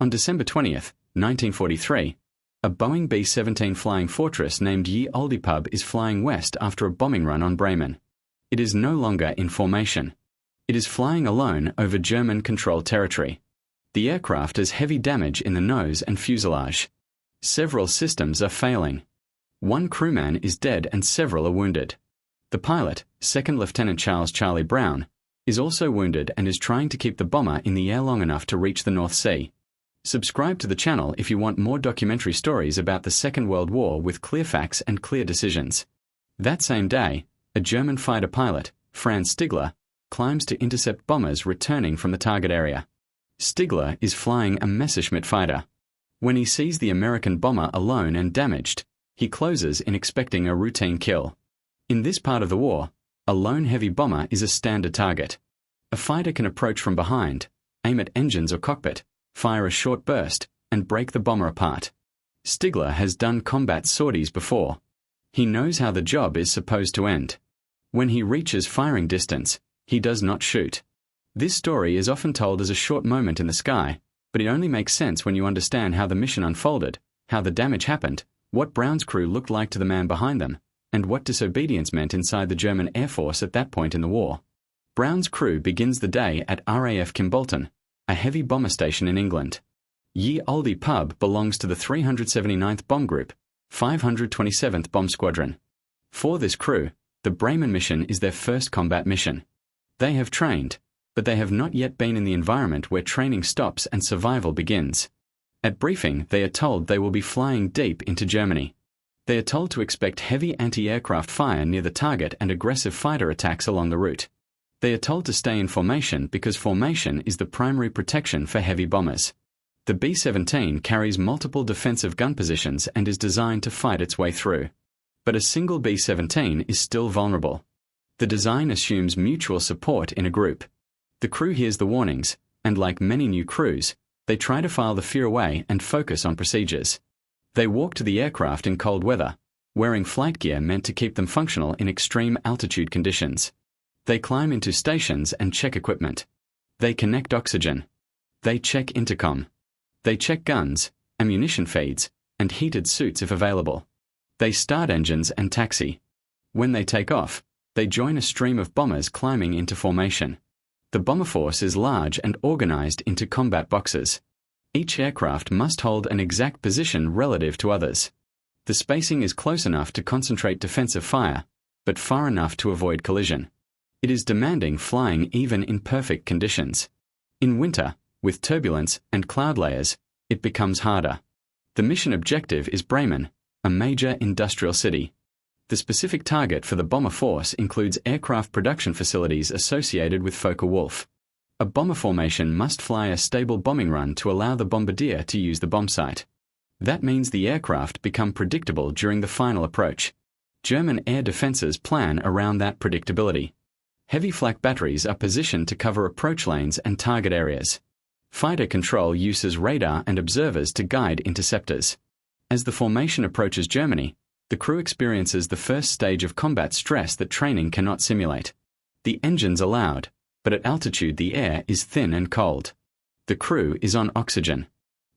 On December 20th, 1943, a Boeing B-17 Flying Fortress named Ye Olde Pub is flying west after a bombing run on Bremen. It is no longer in formation. It is flying alone over German-controlled territory. The aircraft has heavy damage in the nose and fuselage. Several systems are failing. One crewman is dead and several are wounded. The pilot, Second Lieutenant Charlie Brown, is also wounded and is trying to keep the bomber in the air long enough to reach the North Sea. Subscribe to the channel if you want more documentary stories about the Second World War with clear facts and clear decisions. That same day, a German fighter pilot, Franz Stigler, climbs to intercept bombers returning from the target area. Stigler is flying a Messerschmitt fighter. When he sees the American bomber alone and damaged, he closes in expecting a routine kill. In this part of the war, a lone heavy bomber is a standard target. A fighter can approach from behind, aim at engines or cockpit, fire a short burst, and break the bomber apart. Stigler has done combat sorties before. He knows how the job is supposed to end. When he reaches firing distance, he does not shoot. This story is often told as a short moment in the sky, but it only makes sense when you understand how the mission unfolded, how the damage happened, what Brown's crew looked like to the man behind them, and what disobedience meant inside the German Air Force at that point in the war. Brown's crew begins the day at RAF Kimbolton, a heavy bomber station in England. Ye Olde Pub belongs to the 379th Bomb Group, 527th Bomb Squadron. For this crew, the Bremen mission is their first combat mission. They have trained, but they have not yet been in the environment where training stops and survival begins. At briefing, they are told they will be flying deep into Germany. They are told to expect heavy anti-aircraft fire near the target and aggressive fighter attacks along the route. They are told to stay in formation because formation is the primary protection for heavy bombers. The B-17 carries multiple defensive gun positions and is designed to fight its way through. But a single B-17 is still vulnerable. The design assumes mutual support in a group. The crew hears the warnings, and like many new crews, they try to file the fear away and focus on procedures. They walk to the aircraft in cold weather, wearing flight gear meant to keep them functional in extreme altitude conditions. They climb into stations and check equipment. They connect oxygen. They check intercom. They check guns, ammunition feeds, and heated suits if available. They start engines and taxi. When they take off, they join a stream of bombers climbing into formation. The bomber force is large and organized into combat boxes. Each aircraft must hold an exact position relative to others. The spacing is close enough to concentrate defensive fire, but far enough to avoid collision. It is demanding flying even in perfect conditions. In winter, with turbulence and cloud layers, it becomes harder. The mission objective is Bremen, a major industrial city. The specific target for the bomber force includes aircraft production facilities associated with Focke-Wulf. A bomber formation must fly a stable bombing run to allow the bombardier to use the bomb site. That means the aircraft become predictable during the final approach. German air defenses plan around that predictability. Heavy flak batteries are positioned to cover approach lanes and target areas. Fighter control uses radar and observers to guide interceptors. As the formation approaches Germany, the crew experiences the first stage of combat stress that training cannot simulate. The engines are loud, but at altitude the air is thin and cold. The crew is on oxygen.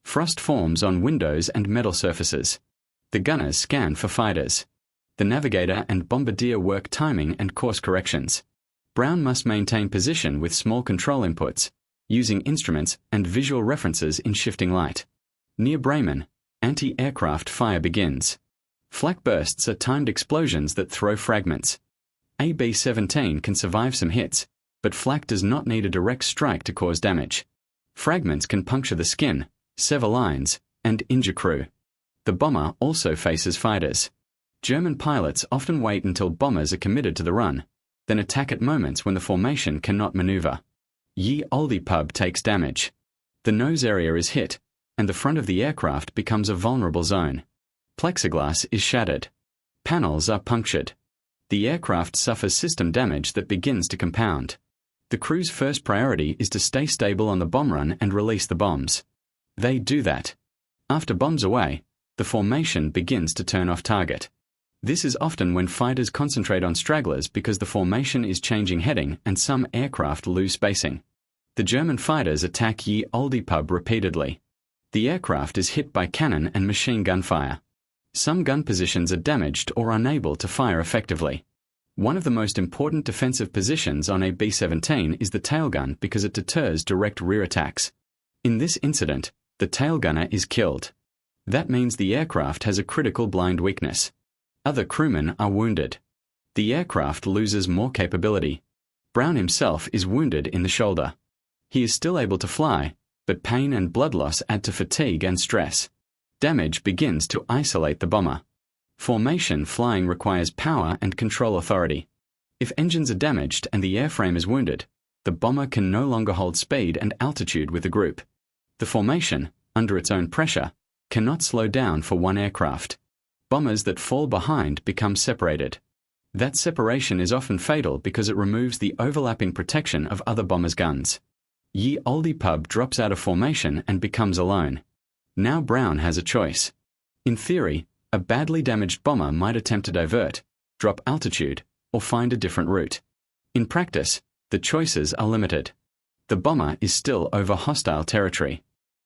Frost forms on windows and metal surfaces. The gunners scan for fighters. The navigator and bombardier work timing and course corrections. Brown must maintain position with small control inputs, using instruments and visual references in shifting light. Near Bremen, anti-aircraft fire begins. Flak bursts are timed explosions that throw fragments. A B-17 can survive some hits, but flak does not need a direct strike to cause damage. Fragments can puncture the skin, sever lines, and injure crew. The bomber also faces fighters. German pilots often wait until bombers are committed to the run, then attack at moments when the formation cannot maneuver. Ye Olde Pub takes damage. The nose area is hit, and the front of the aircraft becomes a vulnerable zone. Plexiglass is shattered. Panels are punctured. The aircraft suffers system damage that begins to compound. The crew's first priority is to stay stable on the bomb run and release the bombs. They do that. After bombs away, the formation begins to turn off target. This is often when fighters concentrate on stragglers because the formation is changing heading and some aircraft lose spacing. The German fighters attack Ye Olde Pub repeatedly. The aircraft is hit by cannon and machine gun fire. Some gun positions are damaged or unable to fire effectively. One of the most important defensive positions on a B-17 is the tailgun because it deters direct rear attacks. In this incident, the tailgunner is killed. That means the aircraft has a critical blind weakness. Other crewmen are wounded. The aircraft loses more capability. Brown himself is wounded in the shoulder. He is still able to fly, but pain and blood loss add to fatigue and stress. Damage begins to isolate the bomber. Formation flying requires power and control authority. If engines are damaged and the airframe is wounded, the bomber can no longer hold speed and altitude with the group. The formation, under its own pressure, cannot slow down for one aircraft. Bombers that fall behind become separated. That separation is often fatal because it removes the overlapping protection of other bombers' guns. Ye Olde Pub drops out of formation and becomes alone. Now Brown has a choice. In theory, a badly damaged bomber might attempt to divert, drop altitude, or find a different route. In practice, the choices are limited. The bomber is still over hostile territory.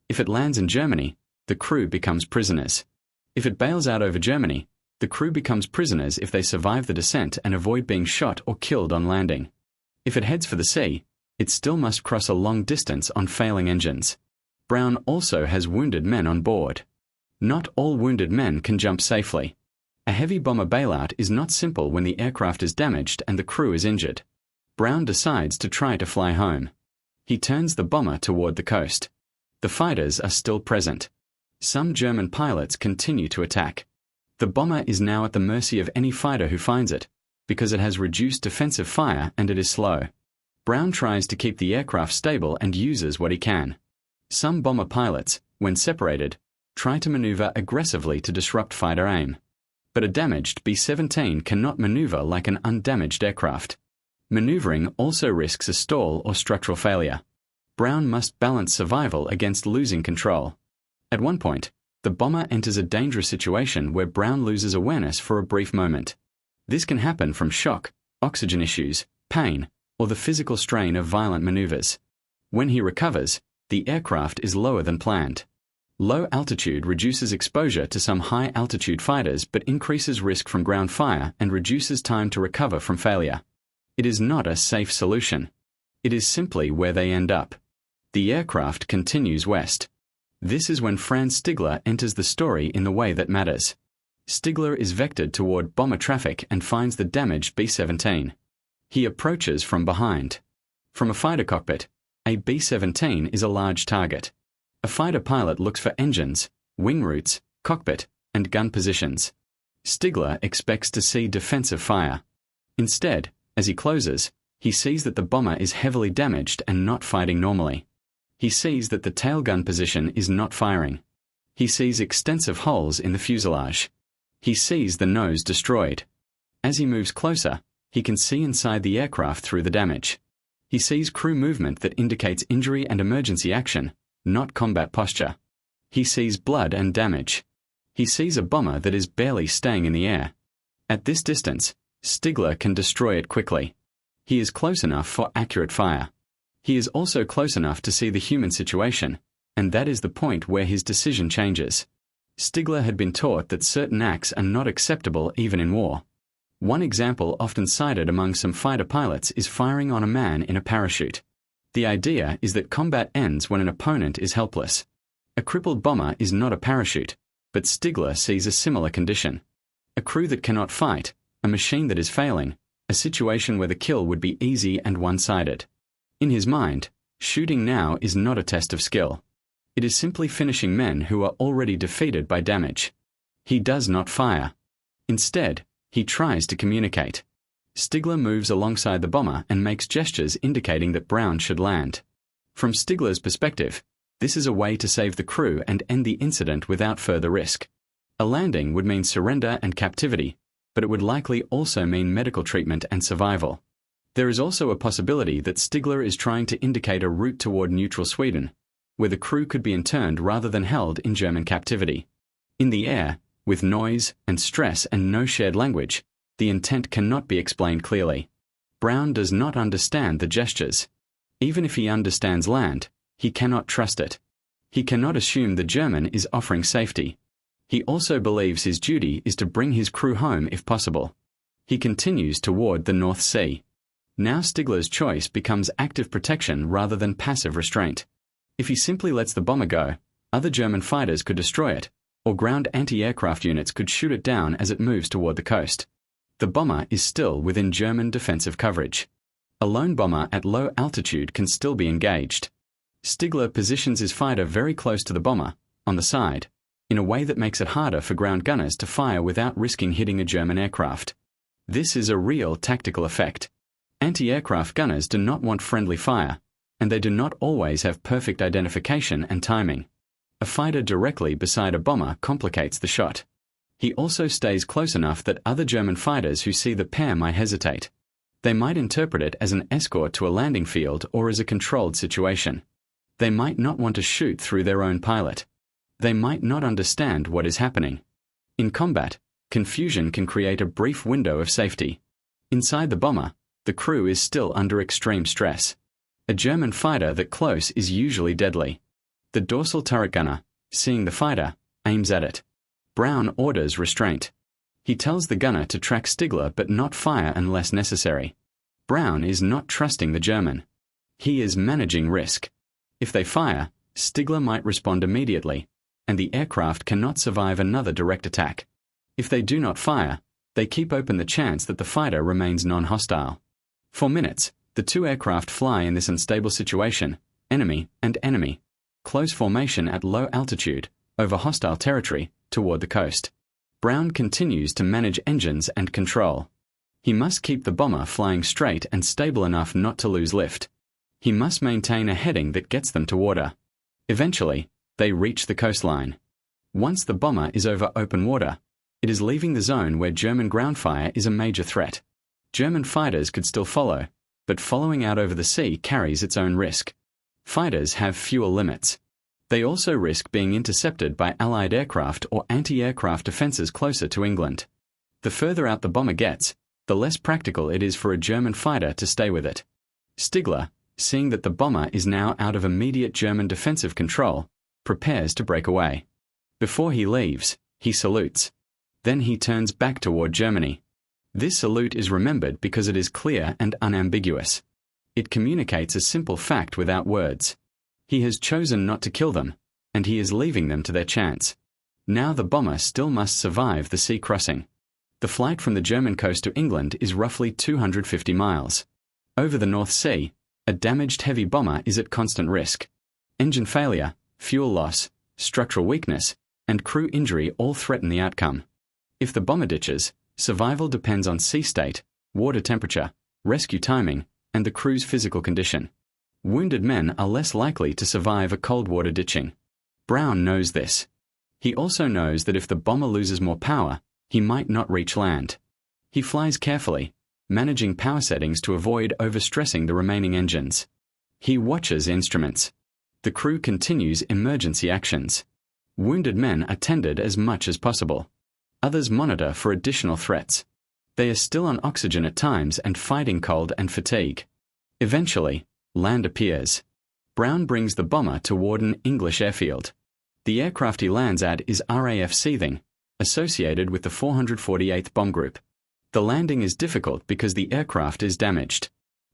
If it lands in Germany, the crew becomes prisoners. If it bails out over Germany, the crew becomes prisoners if they survive the descent and avoid being shot or killed on landing. If it heads for the sea, it still must cross a long distance on failing engines. Brown also has wounded men on board. Not all wounded men can jump safely. A heavy bomber bailout is not simple when the aircraft is damaged and the crew is injured. Brown decides to try to fly home. He turns the bomber toward the coast. The fighters are still present. Some German pilots continue to attack. The bomber is now at the mercy of any fighter who finds it, because it has reduced defensive fire and it is slow. Brown tries to keep the aircraft stable and uses what he can. Some bomber pilots, when separated, try to maneuver aggressively to disrupt fighter aim. But a damaged B-17 cannot maneuver like an undamaged aircraft. Maneuvering also risks a stall or structural failure. Brown must balance survival against losing control. At one point, the bomber enters a dangerous situation where Brown loses awareness for a brief moment. This can happen from shock, oxygen issues, pain, or the physical strain of violent maneuvers. When he recovers, the aircraft is lower than planned. Low altitude reduces exposure to some high-altitude fighters but increases risk from ground fire and reduces time to recover from failure. It is not a safe solution. It is simply where they end up. The aircraft continues west. This is when Franz Stigler enters the story in the way that matters. Stigler is vectored toward bomber traffic and finds the damaged B-17. He approaches from behind. From a fighter cockpit, a B-17 is a large target. A fighter pilot looks for engines, wing routes, cockpit, and gun positions. Stigler expects to see defensive fire. Instead, as he closes, he sees that the bomber is heavily damaged and not fighting normally. He sees that the tail gun position is not firing. He sees extensive holes in the fuselage. He sees the nose destroyed. As he moves closer, he can see inside the aircraft through the damage. He sees crew movement that indicates injury and emergency action, not combat posture. He sees blood and damage. He sees a bomber that is barely staying in the air. At this distance, Stigler can destroy it quickly. He is close enough for accurate fire. He is also close enough to see the human situation, and that is the point where his decision changes. Stigler had been taught that certain acts are not acceptable even in war. One example often cited among some fighter pilots is firing on a man in a parachute. The idea is that combat ends when an opponent is helpless. A crippled bomber is not a parachute, but Stigler sees a similar condition. A crew that cannot fight, a machine that is failing, a situation where the kill would be easy and one-sided. In his mind, shooting now is not a test of skill. It is simply finishing men who are already defeated by damage. He does not fire. Instead, he tries to communicate. Stigler moves alongside the bomber and makes gestures indicating that Brown should land. From Stigler's perspective, this is a way to save the crew and end the incident without further risk. A landing would mean surrender and captivity, but it would likely also mean medical treatment and survival. There is also a possibility that Stigler is trying to indicate a route toward neutral Sweden, where the crew could be interned rather than held in German captivity. In the air, with noise and stress and no shared language, the intent cannot be explained clearly. Brown does not understand the gestures. Even if he understands land, he cannot trust it. He cannot assume the German is offering safety. He also believes his duty is to bring his crew home if possible. He continues toward the North Sea. Now Stigler's choice becomes active protection rather than passive restraint. If he simply lets the bomber go, other German fighters could destroy it, or ground anti-aircraft units could shoot it down as it moves toward the coast. The bomber is still within German defensive coverage. A lone bomber at low altitude can still be engaged. Stigler positions his fighter very close to the bomber, on the side, in a way that makes it harder for ground gunners to fire without risking hitting a German aircraft. This is a real tactical effect. Anti-aircraft gunners do not want friendly fire, and they do not always have perfect identification and timing. A fighter directly beside a bomber complicates the shot. He also stays close enough that other German fighters who see the pair might hesitate. They might interpret it as an escort to a landing field or as a controlled situation. They might not want to shoot through their own pilot. They might not understand what is happening. In combat, confusion can create a brief window of safety. Inside the bomber, the crew is still under extreme stress. A German fighter that close is usually deadly. The dorsal turret gunner, seeing the fighter, aims at it. Brown orders restraint. He tells the gunner to track Stigler but not fire unless necessary. Brown is not trusting the German. He is managing risk. If they fire, Stigler might respond immediately, and the aircraft cannot survive another direct attack. If they do not fire, they keep open the chance that the fighter remains non-hostile. For minutes, the two aircraft fly in this unstable situation, enemy and enemy, close formation at low altitude, over hostile territory, toward the coast. Brown continues to manage engines and control. He must keep the bomber flying straight and stable enough not to lose lift. He must maintain a heading that gets them to water. Eventually, they reach the coastline. Once the bomber is over open water, it is leaving the zone where German ground fire is a major threat. German fighters could still follow, but following out over the sea carries its own risk. Fighters have fuel limits. They also risk being intercepted by Allied aircraft or anti-aircraft defences closer to England. The further out the bomber gets, the less practical it is for a German fighter to stay with it. Stigler, seeing that the bomber is now out of immediate German defensive control, prepares to break away. Before he leaves, he salutes. Then he turns back toward Germany. This salute is remembered because it is clear and unambiguous. It communicates a simple fact without words. He has chosen not to kill them, and he is leaving them to their chance. Now the bomber still must survive the sea crossing. The flight from the German coast to England is roughly 250 miles. Over the North Sea, a damaged heavy bomber is at constant risk. Engine failure, fuel loss, structural weakness, and crew injury all threaten the outcome. If the bomber ditches, survival depends on sea state, water temperature, rescue timing, and the crew's physical condition. Wounded men are less likely to survive a cold water ditching. Brown knows this. He also knows that if the bomber loses more power, he might not reach land. He flies carefully, managing power settings to avoid overstressing the remaining engines. He watches instruments. The crew continues emergency actions. Wounded men are tended as much as possible. Others monitor for additional threats. They are still on oxygen at times and fighting cold and fatigue. Eventually, land appears. Brown brings the bomber toward an English airfield. The aircraft he lands at is RAF Seething, associated with the 448th Bomb Group. The landing is difficult because the aircraft is damaged.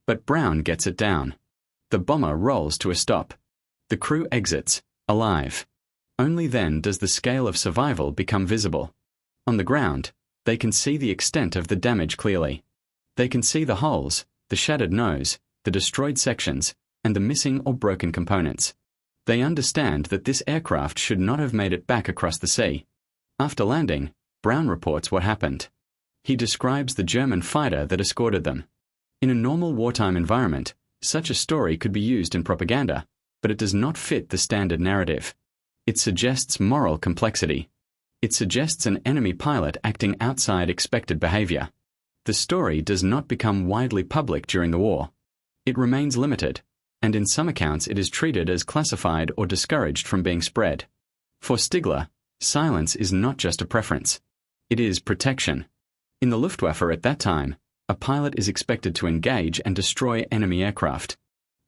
But Brown gets it down. The bomber rolls to a stop. The crew exits, alive. Only then does the scale of survival become visible. On the ground, they can see the extent of the damage clearly. They can see the holes, the shattered nose, the destroyed sections, and the missing or broken components. They understand that this aircraft should not have made it back across the sea. After landing, Brown reports what happened. He describes the German fighter that escorted them. In a normal wartime environment, such a story could be used in propaganda, but it does not fit the standard narrative. It suggests moral complexity. It suggests an enemy pilot acting outside expected behavior. The story does not become widely public during the war. It remains limited, and in some accounts it is treated as classified or discouraged from being spread. For Stigler, silence is not just a preference. It is protection. In the Luftwaffe at that time, a pilot is expected to engage and destroy enemy aircraft.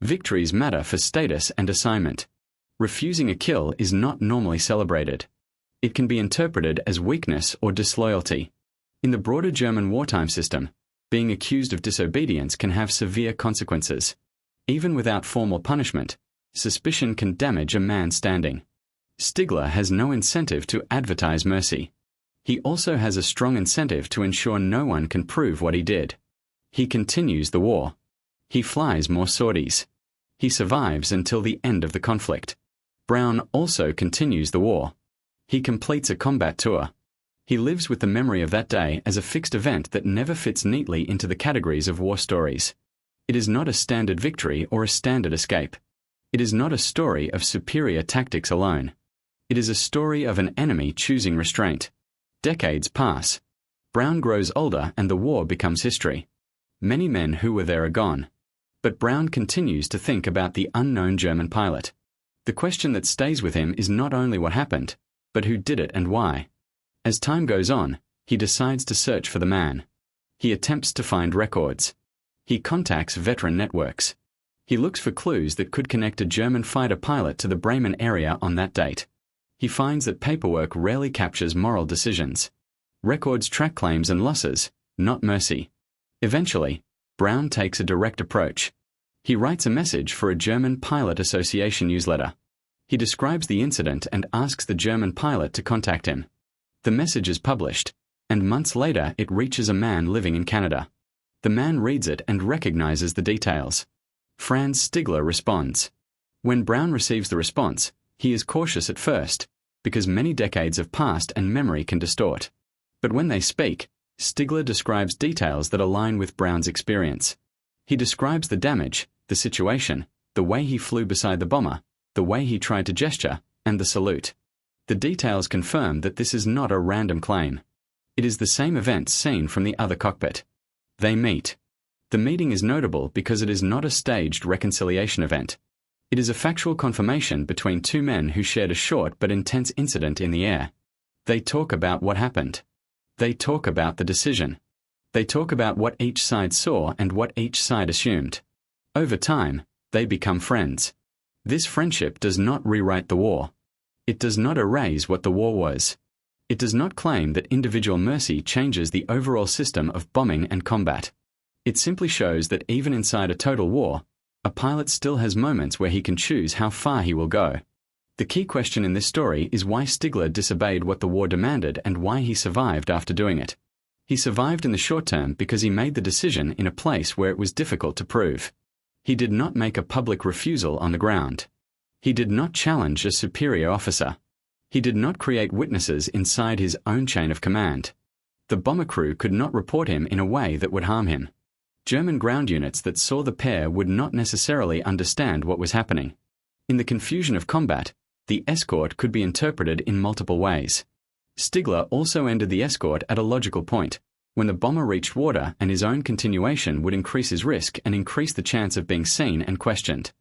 Victories matter for status and assignment. Refusing a kill is not normally celebrated. It can be interpreted as weakness or disloyalty. In the broader German wartime system, being accused of disobedience can have severe consequences. Even without formal punishment, suspicion can damage a man's standing. Stigler has no incentive to advertise mercy. He also has a strong incentive to ensure no one can prove what he did. He continues the war. He flies more sorties. He survives until the end of the conflict. Brown also continues the war. He completes a combat tour. He lives with the memory of that day as a fixed event that never fits neatly into the categories of war stories. It is not a standard victory or a standard escape. It is not a story of superior tactics alone. It is a story of an enemy choosing restraint. Decades pass. Brown grows older and the war becomes history. Many men who were there are gone. But Brown continues to think about the unknown German pilot. The question that stays with him is not only what happened, but who did it and why. As time goes on, he decides to search for the man. He attempts to find records. He contacts veteran networks. He looks for clues that could connect a German fighter pilot to the Bremen area on that date. He finds that paperwork rarely captures moral decisions. Records track claims and losses, not mercy. Eventually, Brown takes a direct approach. He writes a message for a German Pilot Association newsletter. He describes the incident and asks the German pilot to contact him. The message is published, and months later it reaches a man living in Canada. The man reads it and recognizes the details. Franz Stigler responds. When Brown receives the response, he is cautious at first, because many decades have passed and memory can distort. But when they speak, Stigler describes details that align with Brown's experience. He describes the damage, the situation, the way he flew beside the bomber, the way he tried to gesture, and the salute. The details confirm that this is not a random claim. It is the same event seen from the other cockpit. They meet. The meeting is notable because it is not a staged reconciliation event. It is a factual confirmation between two men who shared a short but intense incident in the air. They talk about what happened. They talk about the decision. They talk about what each side saw and what each side assumed. Over time, they become friends. This friendship does not rewrite the war. It does not erase what the war was. It does not claim that individual mercy changes the overall system of bombing and combat. It simply shows that even inside a total war, a pilot still has moments where he can choose how far he will go. The key question in this story is why Stigler disobeyed what the war demanded and why he survived after doing it. He survived in the short term because he made the decision in a place where it was difficult to prove. He did not make a public refusal on the ground. He did not challenge a superior officer. He did not create witnesses inside his own chain of command. The bomber crew could not report him in a way that would harm him. German ground units that saw the pair would not necessarily understand what was happening. In the confusion of combat, the escort could be interpreted in multiple ways. Stigler also ended the escort at a logical point, when the bomber reached water, and his own continuation would increase his risk and increase the chance of being seen and questioned.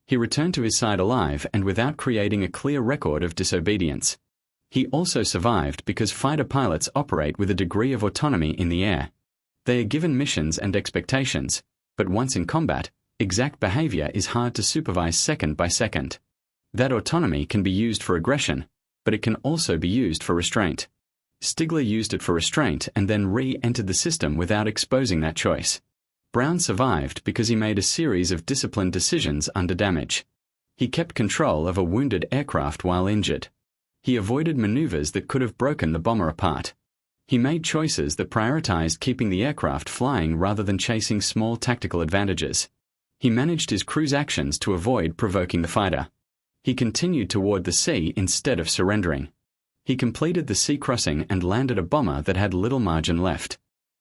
He returned to his side alive and without creating a clear record of disobedience. He also survived because fighter pilots operate with a degree of autonomy in the air. They are given missions and expectations, but once in combat, exact behavior is hard to supervise second by second. That autonomy can be used for aggression, but it can also be used for restraint. Stigler used it for restraint and then re-entered the system without exposing that choice. Brown survived because he made a series of disciplined decisions under damage. He kept control of a wounded aircraft while injured. He avoided maneuvers that could have broken the bomber apart. He made choices that prioritized keeping the aircraft flying rather than chasing small tactical advantages. He managed his crew's actions to avoid provoking the fighter. He continued toward the sea instead of surrendering. He completed the sea crossing and landed a bomber that had little margin left.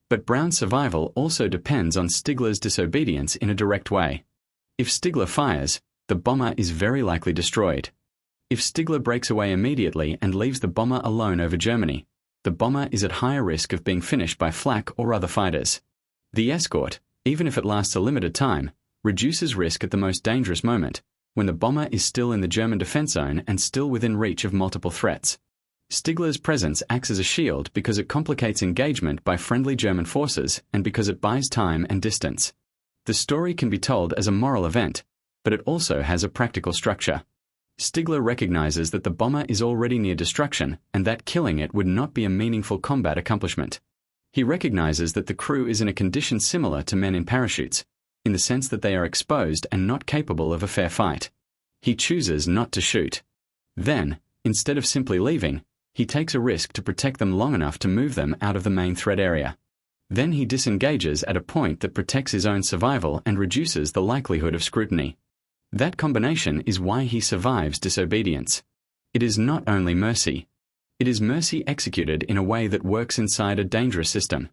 But Brown's survival also depends on Stigler's disobedience in a direct way. If Stigler fires, the bomber is very likely destroyed. If Stigler breaks away immediately and leaves the bomber alone over Germany, the bomber is at higher risk of being finished by flak or other fighters. The escort, even if it lasts a limited time, reduces risk at the most dangerous moment, when the bomber is still in the German defense zone and still within reach of multiple threats. Stigler's presence acts as a shield because it complicates engagement by friendly German forces and because it buys time and distance. The story can be told as a moral event, but it also has a practical structure. Stigler recognizes that the bomber is already near destruction and that killing it would not be a meaningful combat accomplishment. He recognizes that the crew is in a condition similar to men in parachutes, in the sense that they are exposed and not capable of a fair fight. He chooses not to shoot. Then, instead of simply leaving, he takes a risk to protect them long enough to move them out of the main threat area. Then he disengages at a point that protects his own survival and reduces the likelihood of scrutiny. That combination is why he survives disobedience. It is not only mercy. It is mercy executed in a way that works inside a dangerous system.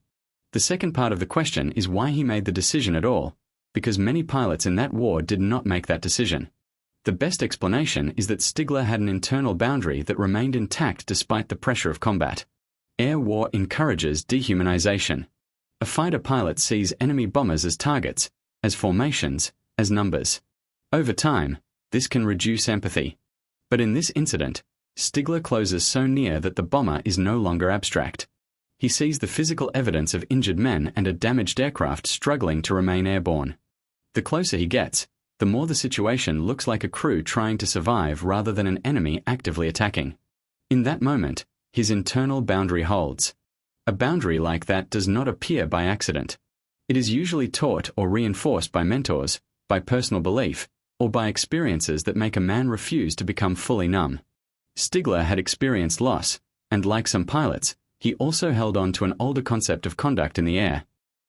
The second part of the question is why he made the decision at all, because many pilots in that war did not make that decision. The best explanation is that Stigler had an internal boundary that remained intact despite the pressure of combat. Air war encourages dehumanization. A fighter pilot sees enemy bombers as targets, as formations, as numbers. Over time, this can reduce empathy. But in this incident, Stigler closes so near that the bomber is no longer abstract. He sees the physical evidence of injured men and a damaged aircraft struggling to remain airborne. The closer he gets, the more the situation looks like a crew trying to survive rather than an enemy actively attacking. In that moment, his internal boundary holds. A boundary like that does not appear by accident. It is usually taught or reinforced by mentors, by personal belief, or by experiences that make a man refuse to become fully numb. Stigler had experienced loss, and like some pilots, he also held on to an older concept of conduct in the air.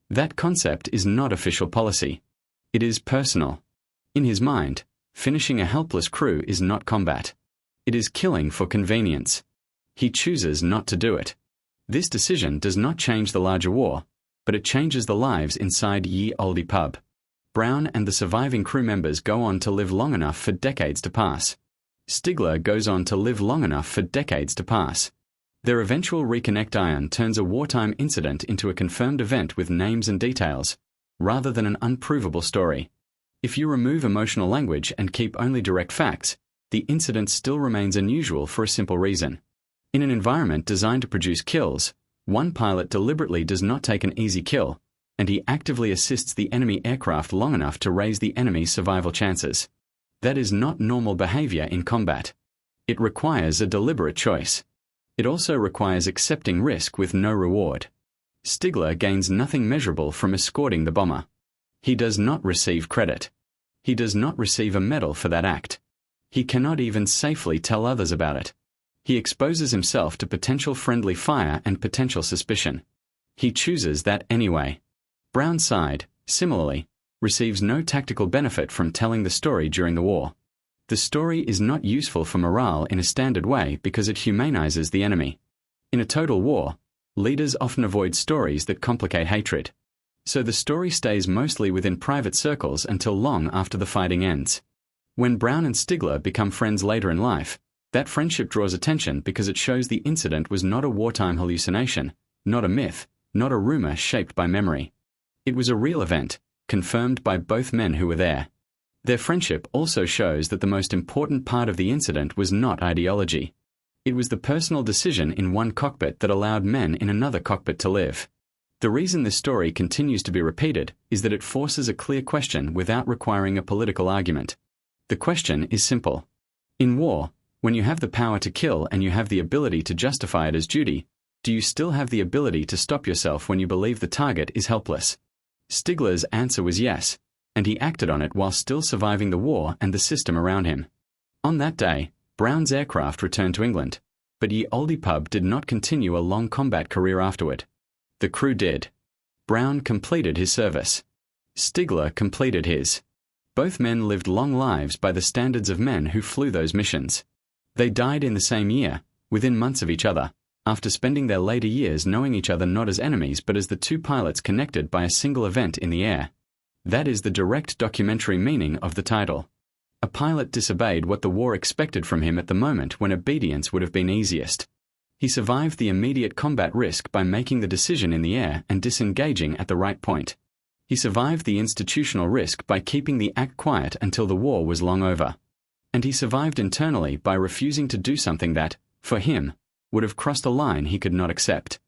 That concept is not official policy. It is personal. In his mind, finishing a helpless crew is not combat. It is killing for convenience. He chooses not to do it. This decision does not change the larger war, but it changes the lives inside Ye Olde Pub. Brown and the surviving crew members go on to live long enough for decades to pass. Stigler goes on to live long enough for decades to pass. Their eventual reconnect iron turns a wartime incident into a confirmed event with names and details, rather than an unprovable story. If you remove emotional language and keep only direct facts, the incident still remains unusual for a simple reason. In an environment designed to produce kills, one pilot deliberately does not take an easy kill, and he actively assists the enemy aircraft long enough to raise the enemy's survival chances. That is not normal behavior in combat. It requires a deliberate choice. It also requires accepting risk with no reward. Stigler gains nothing measurable from escorting the bomber. He does not receive credit. He does not receive a medal for that act. He cannot even safely tell others about it. He exposes himself to potential friendly fire and potential suspicion. He chooses that anyway. Brown's side, similarly, receives no tactical benefit from telling the story during the war. The story is not useful for morale in a standard way because it humanizes the enemy. In a total war, leaders often avoid stories that complicate hatred. So the story stays mostly within private circles until long after the fighting ends. When Brown and Stigler become friends later in life, that friendship draws attention because it shows the incident was not a wartime hallucination, not a myth, not a rumor shaped by memory. It was a real event, confirmed by both men who were there. Their friendship also shows that the most important part of the incident was not ideology. It was the personal decision in one cockpit that allowed men in another cockpit to live. The reason this story continues to be repeated is that it forces a clear question without requiring a political argument. The question is simple. In war, when you have the power to kill and you have the ability to justify it as duty, do you still have the ability to stop yourself when you believe the target is helpless? Stigler's answer was yes, and he acted on it while still surviving the war and the system around him. On that day, Brown's aircraft returned to England, but Ye Olde Pub did not continue a long combat career afterward. The crew did. Brown completed his service. Stigler completed his. Both men lived long lives by the standards of men who flew those missions. They died in the same year, within months of each other, after spending their later years knowing each other not as enemies but as the two pilots connected by a single event in the air. That is the direct documentary meaning of the title. A pilot disobeyed what the war expected from him at the moment when obedience would have been easiest. He survived the immediate combat risk by making the decision in the air and disengaging at the right point. He survived the institutional risk by keeping the act quiet until the war was long over. And he survived internally by refusing to do something that, for him, would have crossed a line he could not accept.